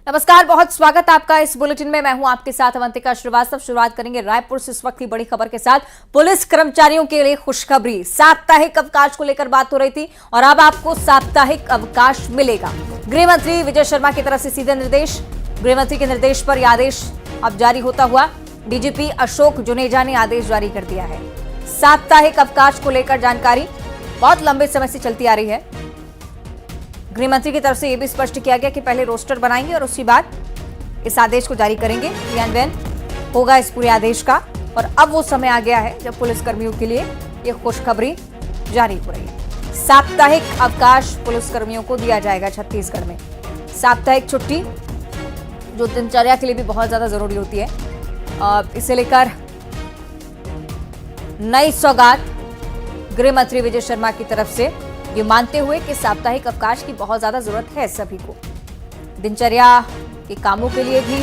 नमस्कार, बहुत स्वागत आपका इस बुलेटिन में। मैं हूं आपके साथ अवंतिका श्रीवास्तव। शुरुआत करेंगे रायपुर से इस वक्त की बड़ी खबर के साथ। पुलिस कर्मचारियों के लिए खुशखबरी। साप्ताहिक अवकाश को लेकर बात हो रही थी और अब आपको साप्ताहिक अवकाश मिलेगा। गृह मंत्री विजय शर्मा की तरफ से सीधे निर्देश। गृह मंत्री के निर्देश पर यह आदेश अब जारी होता हुआ डीजीपी अशोक जुनेजा ने आदेश जारी कर दिया है। साप्ताहिक अवकाश को लेकर जानकारी बहुत लंबे समय से चलती आ रही है। गृह मंत्री की तरफ से यह भी स्पष्ट किया गया कि पहले रोस्टर बनाएंगे और उसके बाद इस आदेश को जारी करेंगे। क्रियान्वयन होगा इस पूरे आदेश का और अब वो समय आ गया है जब पुलिसकर्मियों के लिए ये खुशखबरी जारी हो रही है। साप्ताहिक अवकाश पुलिसकर्मियों को दिया जाएगा छत्तीसगढ़ में। साप्ताहिक छुट्टी जो दिनचर्या के लिए भी बहुत ज्यादा जरूरी होती है, इसे लेकर नई सौगात गृह मंत्री विजय शर्मा की तरफ से, ये मानते हुए कि साप्ताहिक अवकाश की बहुत ज्यादा जरूरत है सभी को। दिनचर्या के कामों के लिए भी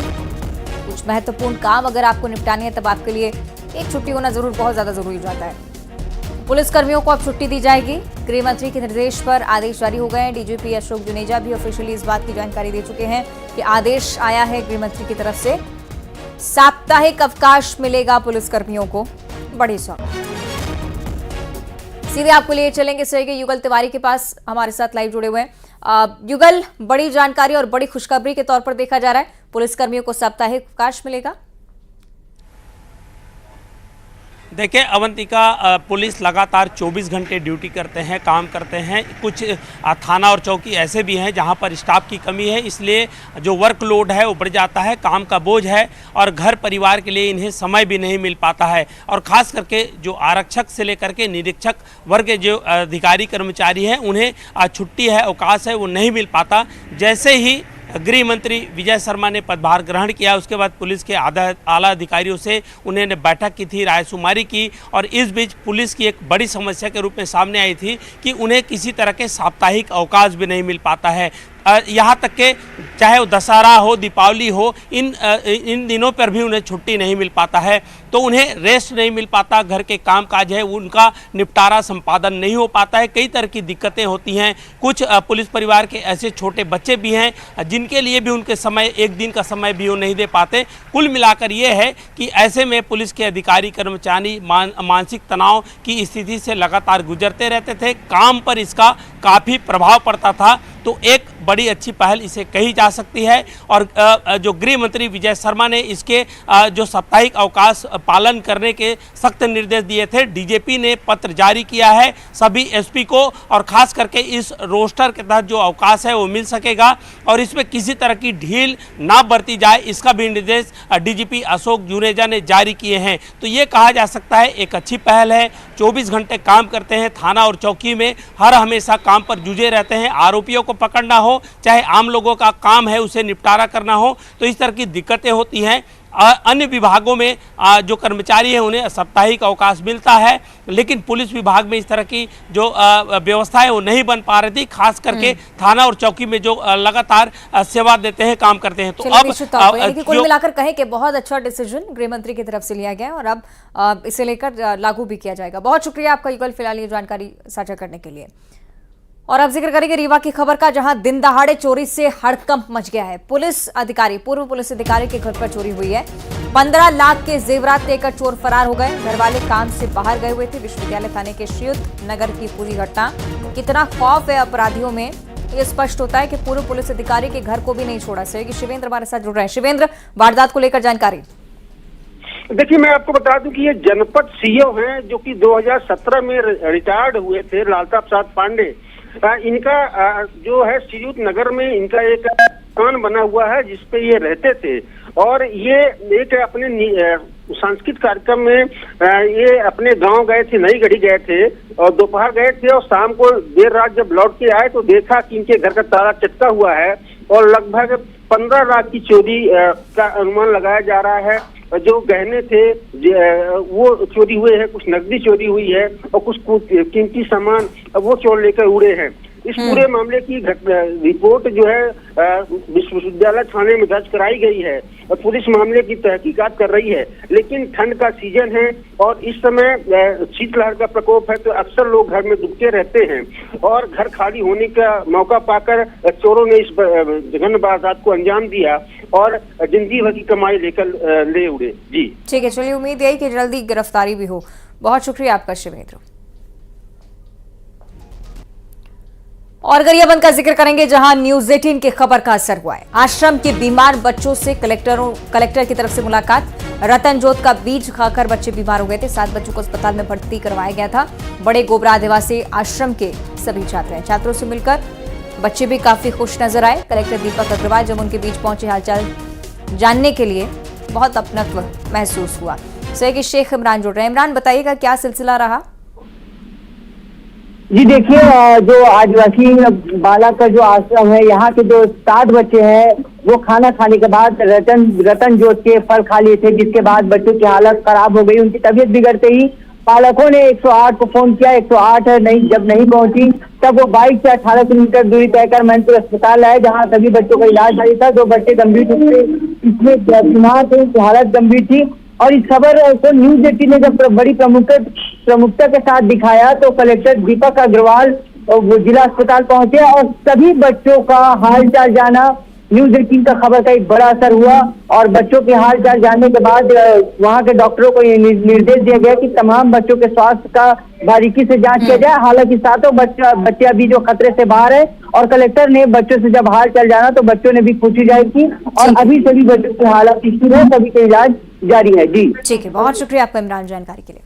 कुछ महत्वपूर्ण काम अगर आपको निपटाने हैं तब आपके लिए एक छुट्टी होना जरूर बहुत ज्यादा जरूरी हो जाता है। पुलिसकर्मियों को अब छुट्टी दी जाएगी। गृह मंत्री के निर्देश पर आदेश जारी हो गए हैं। डीजीपी अशोक जुनेजा भी ऑफिशियली इस बात की जानकारी दे चुके हैं कि आदेश आया है गृह मंत्री की तरफ से। साप्ताहिक अवकाश मिलेगा पुलिसकर्मियों को। बड़ी सौगात। सीधे आपको लिए चलेंगे सहयोगी युगल तिवारी के पास, हमारे साथ लाइव जुड़े हुए हैं। युगल, बड़ी जानकारी और बड़ी खुशखबरी के तौर पर देखा जा रहा है, पुलिसकर्मियों को साप्ताहिक अवकाश मिलेगा। देखिए अवंतिका, पुलिस लगातार 24 घंटे ड्यूटी करते हैं, काम करते हैं। कुछ थाना और चौकी ऐसे भी हैं जहां पर स्टाफ की कमी है, इसलिए जो वर्कलोड है वो बढ़ जाता है, काम का बोझ है और घर परिवार के लिए इन्हें समय भी नहीं मिल पाता है। और ख़ास करके जो आरक्षक से लेकर के निरीक्षक वर्ग के जो अधिकारी कर्मचारी हैं उन्हें छुट्टी है, अवकाश है, वो नहीं मिल पाता। जैसे ही गृह मंत्री विजय शर्मा ने पदभार ग्रहण किया उसके बाद पुलिस के आला अधिकारियों से उन्होंने बैठक की थी, रायशुमारी की और इस बीच पुलिस की एक बड़ी समस्या के रूप में सामने आई थी कि उन्हें किसी तरह के साप्ताहिक अवकाश भी नहीं मिल पाता है। यहाँ तक के चाहे वो दशहरा हो, दीपावली हो, इन दिनों पर भी उन्हें छुट्टी नहीं मिल पाता है, तो उन्हें रेस्ट नहीं मिल पाता। घर के काम काज है उनका निपटारा संपादन नहीं हो पाता है। कई तरह की दिक्कतें होती हैं। कुछ पुलिस परिवार के ऐसे छोटे बच्चे भी हैं जिनके लिए भी उनके समय, एक दिन का समय भी वो नहीं दे पाते। कुल मिलाकर ये है कि ऐसे में पुलिस के अधिकारी कर्मचारी मानसिक तनाव की स्थिति से लगातार गुजरते रहते थे। काम पर इसका काफ़ी प्रभाव पड़ता था। तो एक बड़ी अच्छी पहल इसे कही जा सकती है और जो गृह मंत्री विजय शर्मा ने इसके जो साप्ताहिक अवकाश पालन करने के सख्त निर्देश दिए थे, डीजीपी ने पत्र जारी किया है सभी एसपी को और ख़ास करके इस रोस्टर के तहत जो अवकाश है वो मिल सकेगा और इसमें किसी तरह की ढील ना बरती जाए, इसका भी निर्देश डीजीपी अशोक जुनेजा ने जारी किए हैं। तो ये कहा जा सकता है एक अच्छी पहल है। 24 घंटे काम करते हैं, थाना और चौकी में हर हमेशा काम पर जुटे रहते हैं। आरोपियों को पकड़ना हो, चाहे आम लोगों का काम है उसे निपटारा करना हो, तो इस तरह की दिक्कतें होती हैं। अन्य विभागों में जो कर्मचारी हैं उन्हें साप्ताहिक अवकाश मिलता है, लेकिन पुलिस विभाग में इस तरह की जो व्यवस्था है वो नहीं बन पा रही थी, खास करके थाना और चौकी में जो लगातार सेवा देते हैं, काम करते हैं। तो अब कुल मिलाकर कहें कि बहुत अच्छा डिसीजन गृह मंत्री की तरफ से लिया गया और अब इसे लेकर लागू भी किया जाएगा। बहुत शुक्रिया आपका युगल, फिलहाल ये जानकारी साझा करने के लिए। और अब जिक्र करेंगे रीवा की खबर का, जहां दिन दहाड़े चोरी से हड़कंप मच गया है। पुलिस अधिकारी, पूर्व पुलिस अधिकारी के घर पर चोरी हुई है। 15 लाख के जेवरात लेकर चोर फरार हो गए। घर वाले काम से बाहर गए हुए थे। विश्वविद्यालय थाने के श्रीयुत नगर की पूरी घटना, कितना खौफ है अपराधियों में ये स्पष्ट होता है कि पूर्व पुलिस अधिकारी के घर को भी नहीं छोड़ा। सहयोगी शिवेंद्र हमारे साथ जुड़ रहे हैं। शिवेंद्र, वारदात को लेकर जानकारी। देखिए, मैं आपको बता दूं कि ये जनपद सीओ हैं जो कि 2017 में रिटायर्ड हुए थे, लालता प्रसाद पांडे। इनका जो है श्रीयुत नगर में इनका एक मकान बना हुआ है जिसपे ये रहते थे और ये एक अपने सांस्कृतिक कार्यक्रम में ये अपने गांव गए थे, नई गढ़ी गए थे और दोपहर गए थे और शाम को देर रात जब लौट के आए तो देखा कि इनके घर का ताला चटका हुआ है और लगभग 15 लाख की चोरी का अनुमान लगाया जा रहा है। जो गहने थे वो चोरी हुए हैं, कुछ नकदी चोरी हुई है और कुछ कीमती सामान वो चोर लेकर उड़े हैं। इस पूरे मामले की रिपोर्ट जो है विश्वविद्यालय थाने में दर्ज कराई गई है और पुलिस मामले की तहकीकात कर रही है। लेकिन ठंड का सीजन है और इस समय शीतलहर का प्रकोप है, तो अक्सर लोग घर में दुबके रहते हैं और घर खाली होने का मौका पाकर चोरों ने इस जघन्य वारदात को अंजाम दिया और जिंदगी भर की कमाई लेकर ले उड़े। जी ठीक है, चलिए उम्मीद है कि जल्दी गिरफ्तारी भी हो। बहुत शुक्रिया आपका शिवेंद्र। और गरियाबंद का जिक्र करेंगे, जहां न्यूज 18 की खबर का असर हुआ है। आश्रम के बीमार बच्चों से कलेक्टर की तरफ से मुलाकात। रतन जोत का बीज खाकर बच्चे बीमार हो गए थे। 7 बच्चों को अस्पताल में भर्ती करवाया गया था। बड़े गोबरा आदिवासी आश्रम के सभी छात्र हैं। छात्रों से मिलकर बच्चे भी काफी खुश नजर आए। कलेक्टर दीपक अग्रवाल जब उनके बीच पहुंचे, हालचाल जानने के लिए बहुत अपनत्व महसूस हुआ। सैयद शेख इमरान जुड़ रहे हैं। इमरान, बताइएगा क्या सिलसिला रहा? जी देखिए, जो आदिवासी बालक का जो आश्रम है, यहाँ के जो 7 बच्चे हैं वो खाना खाने के बाद रतन जोत के फल खा लिए थे, जिसके बाद बच्चों की हालत खराब हो गई। उनकी तबीयत बिगड़ते ही पालकों ने 108 को फोन किया। 108 जब नहीं पहुंची तब वो बाइक से 18 किलोमीटर दूरी तय कर मैनपुर अस्पताल आए, जहाँ सभी बच्चों का इलाज जारी था। 2 बच्चे गंभीर रूप से इसमें बीमार थे, उनकी हालत गंभीर थी। और इस खबर को न्यूज 18 ने जब बड़ी प्रमुखता के साथ दिखाया तो कलेक्टर दीपक अग्रवाल वो जिला अस्पताल पहुंचे और सभी बच्चों का हालचाल जाना। न्यूज 18 का खबर का एक बड़ा असर हुआ और बच्चों के हालचाल जानने के बाद वहां के डॉक्टरों को ये निर्देश दिया गया कि तमाम बच्चों के स्वास्थ्य का बारीकी से जांच किया जाए। हालांकि 7 बच्चे अभी जो खतरे से बाहर है और कलेक्टर ने बच्चों से जब हालचाल जाना तो बच्चों ने भी पूछी जाए की और अभी सभी बच्चों की हालत स्थिर है, सभी का इलाज जारी है। जी ठीक है, बहुत शुक्रिया आपका इमरान जानकारी के लिए।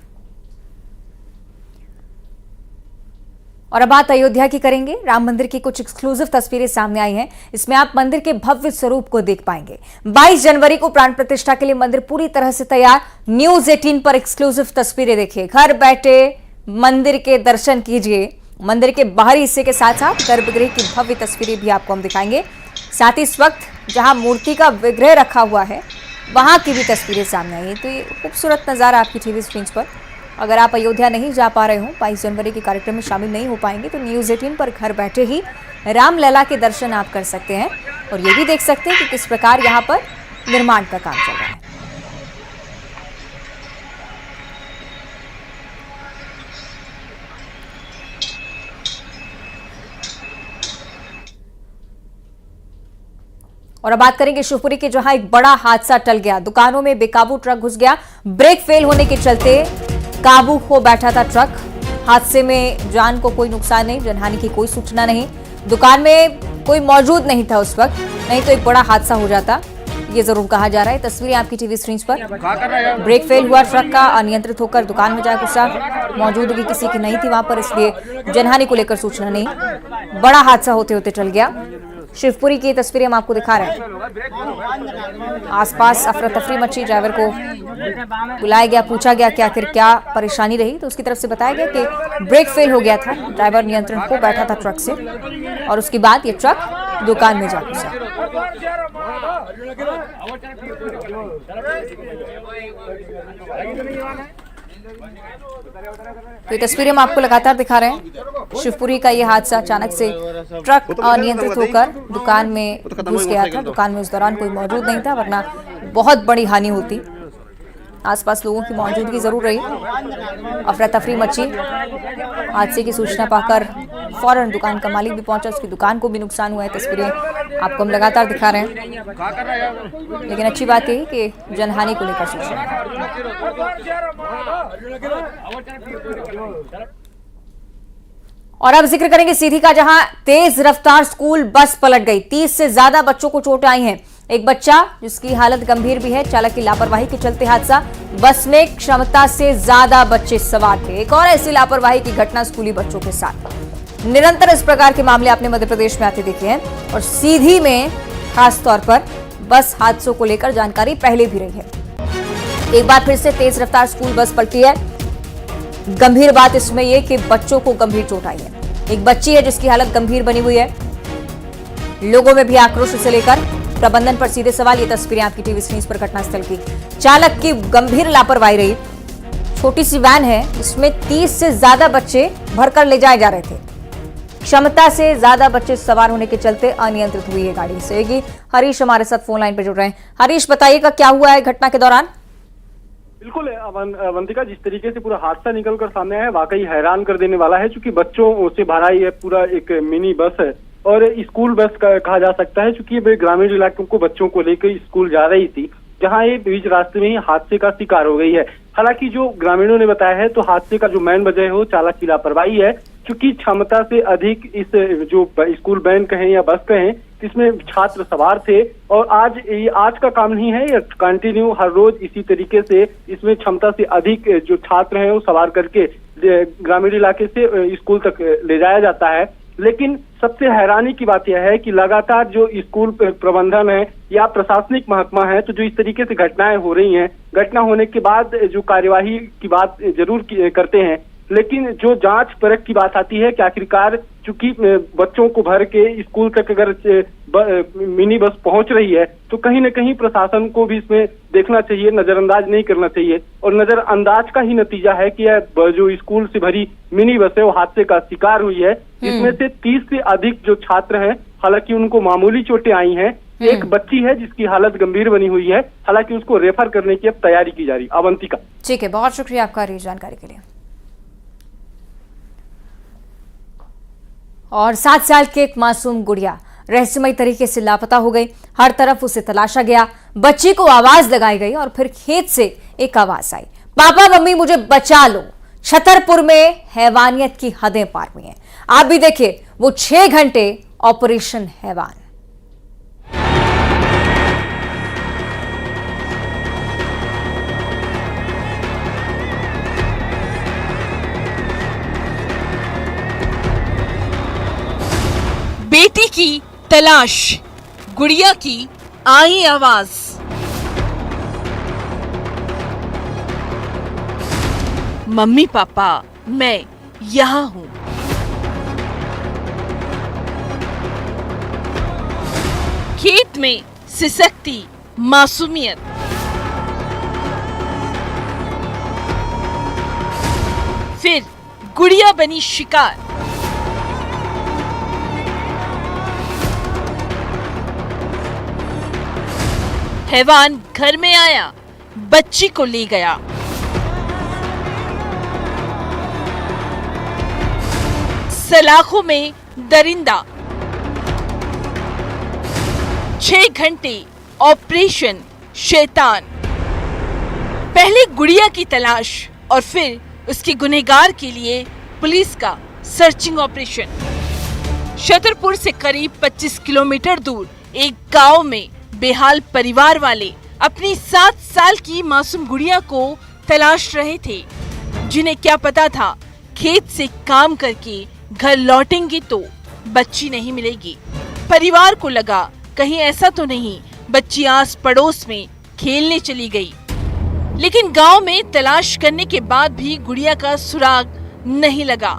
और अब बात अयोध्या की करेंगे। राम मंदिर की कुछ एक्सक्लूसिव तस्वीरें सामने आई हैं। इसमें आप मंदिर के भव्य स्वरूप को देख पाएंगे। 22 जनवरी को प्राण प्रतिष्ठा के लिए मंदिर पूरी तरह से तैयार। न्यूज 18 पर एक्सक्लूसिव तस्वीरें देखिए। घर बैठे मंदिर के दर्शन कीजिए। मंदिर के बाहरी हिस्से के साथ साथ गर्भगृह की भव्य तस्वीरें भी आपको हम दिखाएंगे। साथ ही इस वक्त जहां मूर्ति का विग्रह रखा हुआ है वहां की भी तस्वीरें सामने आई है। तो ये खूबसूरत नजारा आपकी टीवी स्क्रीन पर। अगर आप अयोध्या नहीं जा पा रहे हो, 22 जनवरी के कार्यक्रम में शामिल नहीं हो पाएंगे, तो न्यूज 18 पर घर बैठे ही रामलला के दर्शन आप कर सकते हैं और ये भी देख सकते हैं कि किस प्रकार यहाँ पर निर्माण का काम चल रहा है। और अब बात करेंगे शिवपुरी के, जहां एक बड़ा हादसा टल गया। दुकानों में बेकाबू ट्रक घुस गया। ब्रेक फेल होने के चलते काबू खो बैठा था ट्रक। हादसे में जान को कोई नुकसान नहीं, जनहानि की कोई सूचना नहीं। दुकान में कोई मौजूद नहीं था उस वक्त, नहीं तो एक बड़ा हादसा हो जाता, ये जरूर कहा जा रहा है। तस्वीरें आपकी टीवी स्क्रीन पर। ब्रेक फेल हुआ ट्रक का, अनियंत्रित होकर दुकान में जा घुसा। मौजूदगी किसी की नहीं थी वहां पर, इसलिए जनहानि को लेकर सूचना नहीं। बड़ा हादसा होते होते टल गया। शिवपुरी की तस्वीरें हम आपको दिखा रहे हैं। आसपास अफरा तफरी मची। ड्राइवर को बुलाया गया, पूछा गया कि आखिर क्या परेशानी रही, तो उसकी तरफ से बताया गया कि ब्रेक फेल हो गया था। ड्राइवर नियंत्रण खो बैठा था ट्रक से और उसके बाद ये ट्रक दुकान में जा घुसा। तो ये तस्वीरें हम आपको लगातार दिखा रहे हैं। शिवपुरी का ये हादसा, अचानक से ट्रक अनियंत्रित होकर दुकान में घुस गया था। दुकान में उस दौरान कोई मौजूद नहीं था, वरना बहुत बड़ी हानि होती। आसपास लोगों की मौजूदगी जरूर रही। अफरा तफरी मची। हादसे की सूचना पाकर फौरन दुकान का मालिक भी पहुंचा, उसकी दुकान को भी नुकसान हुआ है। तस्वीरें आपको हम लगातार दिखा रहे हैं, लेकिन अच्छी बात यह है कि जनहानि को लेकर सूचना। और अब जिक्र करेंगे सीधी का, जहां तेज रफ्तार स्कूल बस पलट गई। 30 से ज्यादा बच्चों को चोट आई है। एक बच्चा जिसकी हालत गंभीर भी है। चालक की लापरवाही के चलते हादसा। बस में क्षमता से ज्यादा बच्चे सवार थे। एक और ऐसी लापरवाही की घटना स्कूली बच्चों के साथ। निरंतर इस प्रकार के मामले आपने मध्य प्रदेश में आते देखे हैं और सीधी में खास तौर पर बस हादसों को लेकर जानकारी पहले भी रही है। एक बार फिर से तेज रफ्तार स्कूल बस पलटी है। गंभीर बात इसमें यह कि बच्चों को गंभीर चोट आई है। एक बच्ची है जिसकी हालत गंभीर बनी हुई है। लोगों में भी आक्रोश से लेकर प्रबंधन पर सीधे सवाल। ये तस्वीरें आपकी टीवी स्क्रीन पर घटनास्थल की। चालक की गंभीर लापरवाही रही। छोटी सी वैन है, इसमें 30 से ज्यादा बच्चे भरकर ले जाए जा रहे थे। क्षमता से ज्यादा बच्चे सवार होने के चलते अनियंत्रित हुई है गाड़ी। सहयोगी हरीश हमारे साथ फोन लाइन पर जुड़ रहे हैं। हरीश, बताइएगा क्या हुआ है घटना के दौरान? बिल्कुल अवंतिका, जिस तरीके से पूरा हादसा निकल कर सामने आया है वाकई हैरान कर देने वाला है, क्योंकि बच्चों से भरा ये पूरा एक मिनी बस है और स्कूल बस कहा जा सकता है, क्योंकि ये ग्रामीण इलाकों को बच्चों को लेकर स्कूल जा रही थी, जहां ये बीच रास्ते में ही हादसे का शिकार हो गई है। हालांकि जो ग्रामीणों ने बताया है तो हादसे का जो मेन वजह है वो चालक की लापरवाही है, क्योंकि क्षमता से अधिक इस जो स्कूल वैन कहें या बस कहें इसमें छात्र सवार थे। और आज का काम नहीं है, ये कंटिन्यू हर रोज इसी तरीके से इसमें क्षमता से अधिक जो छात्र हैं वो सवार करके ग्रामीण इलाके से स्कूल तक ले जाया जाता है। लेकिन सबसे हैरानी की बात यह है कि लगातार जो स्कूल प्रबंधन है या प्रशासनिक महकमा है, तो जो इस तरीके से घटनाएं हो रही हैं, घटना होने के बाद जो कार्यवाही की बात जरूर करते हैं, लेकिन जो जांच परख की बात आती है कि आखिरकार चूंकि बच्चों को भर के स्कूल तक अगर मिनी बस पहुंच रही है तो कहीं न कहीं प्रशासन को भी इसमें देखना चाहिए, नजरअंदाज नहीं करना चाहिए। और नजरअंदाज का ही नतीजा है कि यह जो स्कूल से भरी मिनी बस है वो हादसे का शिकार हुई है। इसमें से 30 से अधिक जो छात्र हैं, हालांकि उनको मामूली चोटें आई हैं। एक बच्ची है जिसकी हालत गंभीर बनी हुई है, हालांकि उसको रेफर करने की अब तैयारी की जा रही। अवंतिका, ठीक है, बहुत शुक्रिया आपका जानकारी के लिए। और 7 साल की एक मासूम गुड़िया रहस्यमय तरीके से लापता हो गई। हर तरफ उसे तलाशा गया, बच्ची को आवाज लगाई गई और फिर खेत से एक आवाज आई, पापा मम्मी मुझे बचा लो। छतरपुर में हैवानियत की हदें पार हुई हैं। आप भी देखिए वो 6 घंटे ऑपरेशन हैवान। बेटी की तलाश, गुड़िया की आई आवाज। मम्मी पापा मैं यहां हूं। खेत में सिसकती मासूमियत, फिर गुड़िया बनी शिकार। हैवान घर में आया, बच्ची को ले गया। सलाखों में दरिंदा, 6 घंटे ऑपरेशन शैतान। पहले गुड़िया की तलाश और फिर उसके गुनहगार के लिए पुलिस का सर्चिंग ऑपरेशन। छतरपुर से करीब 25 किलोमीटर दूर एक गांव में बेहाल परिवार वाले अपनी 7 साल की मासूम गुड़िया को तलाश रहे थे, जिन्हें क्या पता था खेत से काम करके घर लौटेंगे तो बच्ची नहीं मिलेगी। परिवार को लगा कहीं ऐसा तो नहीं बच्ची आस पड़ोस में खेलने चली गई, लेकिन गांव में तलाश करने के बाद भी गुड़िया का सुराग नहीं लगा।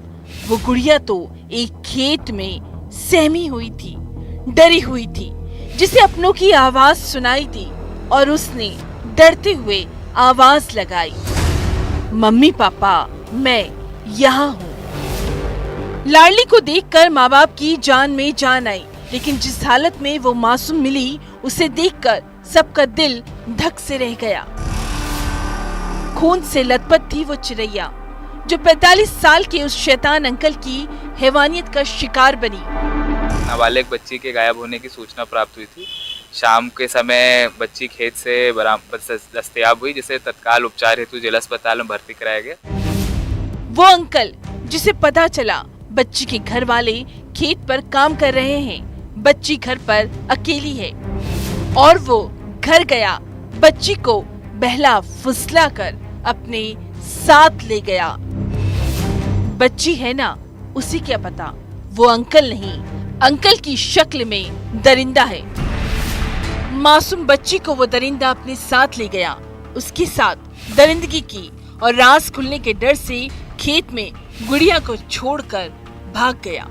वो गुड़िया तो एक खेत में सहमी हुई थी, डरी हुई थी, जिसे अपनों की आवाज सुनाई दी और उसने डरते हुए आवाज लगाई, मम्मी पापा मैं यहाँ हूँ। लाडली को देखकर माँ बाप की जान में जान आई, लेकिन जिस हालत में वो मासूम मिली उसे देखकर सबका दिल धक से रह गया। खून से लथपथ थी वो चिरैया जो 45 साल के उस शैतान अंकल की हैवानियत का शिकार बनी। नाबालिग बच्ची के गायब होने की सूचना प्राप्त हुई थी। शाम के समय बच्ची खेत से दस्तयाब हुई, जिसे तत्काल उपचार हेतु जिला अस्पताल में भर्ती कराया गया। वो अंकल जिसे पता चला बच्ची के घर वाले खेत पर काम कर रहे हैं, बच्ची घर पर अकेली है और वो घर गया, बच्ची को बहला फुसला कर अपने साथ ले गया। बच्ची है ना, उसी क्या पता वो अंकल नहीं, अंकल की शक्ल में दरिंदा है। मासूम बच्ची को वो दरिंदा अपने साथ ले गया, उसके साथ दरिंदगी की और राज खुलने के डर से खेत में गुड़िया को छोड़कर भाग गया।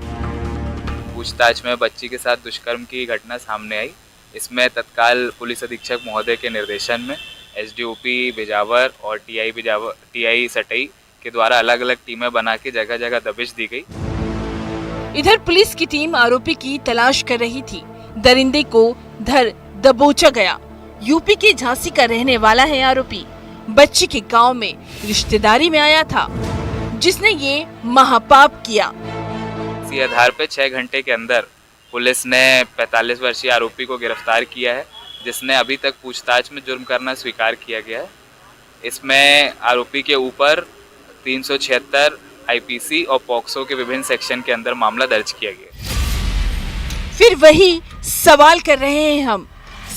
पूछताछ में बच्ची के साथ दुष्कर्म की घटना सामने आई। इसमें तत्काल पुलिस अधीक्षक महोदय के निर्देशन में एसडीओपी बिजावर और टीआई सटई के द्वारा अलग अलग टीमें बना के जगह जगह दबिश दी गई। इधर पुलिस की टीम आरोपी की तलाश कर रही थी। दरिंदे को धर दबोचा गया। यूपी के झांसी का रहने वाला है आरोपी। बच्ची के गांव में रिश्तेदारी में आया था, जिसने ये महापाप किया। इसी आधार पर 6 घंटे के अंदर पुलिस ने 45 वर्षीय आरोपी को गिरफ्तार किया है, जिसने अभी तक पूछताछ में जुर्म करना स्वीकार किया गया है। इसमें आरोपी के ऊपर 376 आईपीसी और पॉक्सो के विभिन्न सेक्शन के अंदर मामला दर्ज किया गया। फिर वही सवाल कर रहे हैं हम,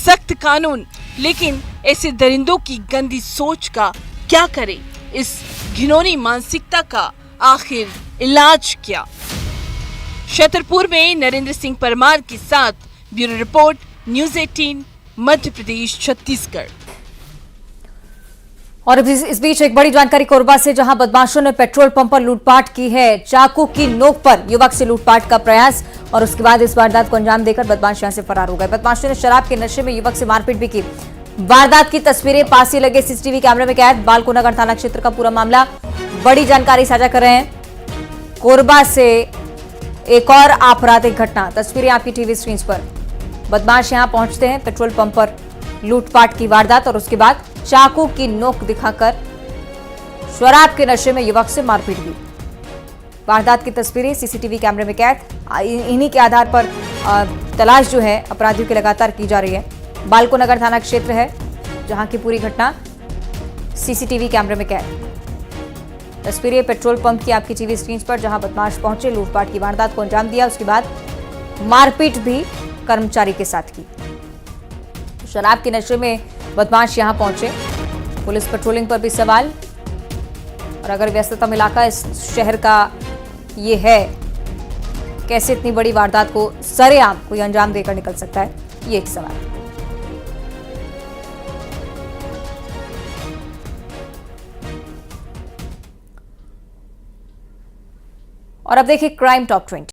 सख्त कानून, लेकिन ऐसे दरिंदों की गंदी सोच का क्या करें? इस घिनौनी मानसिकता का आखिर इलाज क्या? छतरपुर में नरेंद्र सिंह परमार के साथ bureau report, news 18, Madhya Pradesh, Chhattisgarh. और इस बीच एक बड़ी जानकारी कोरबा से, जहां बदमाशों ने पेट्रोल पंप पर लूटपाट की है। चाकू की नोक पर युवक से लूटपाट का प्रयास और उसके बाद इस वारदात को अंजाम देकर बदमाश यहां से फरार हो गए। बदमाशों ने शराब के नशे में युवक से मारपीट भी की। वारदात की तस्वीरें पास ही लगे सीसीटीवी कैमरे में कैद। बालको नगर थाना क्षेत्र का पूरा मामला। बड़ी जानकारी साझा कर रहे हैं कोरबा से एक और आपराधिक घटना। तस्वीरें आपकी टीवी स्क्रीन पर। बदमाश यहां पहुंचते हैं, पेट्रोल पंप पर लूटपाट की वारदात और उसके बाद चाकू की नोक दिखाकर शराब के नशे में युवक से मारपीट की। वारदात की तस्वीरें सीसीटीवी कैमरे में कैद। इन्हीं के आधार पर तलाश जो है अपराधियों की लगातार की जा रही है। बालको नगर थाना क्षेत्र है जहां की पूरी घटना सीसीटीवी कैमरे में कैद। तस्वीरें पेट्रोल पंप की आपकी टीवी स्क्रीन पर, जहां बदमाश पहुंचे, लूटपाट की वारदात को अंजाम दिया, उसके बाद मारपीट भी कर्मचारी के साथ की। शराब के नशे में बदमाश यहां पहुंचे। पुलिस पेट्रोलिंग पर भी सवाल। और अगर व्यस्ततम इलाका इस शहर का ये है, कैसे इतनी बड़ी वारदात को सरेआम कोई अंजाम देकर निकल सकता है, ये एक सवाल। और अब देखिए क्राइम टॉप 20।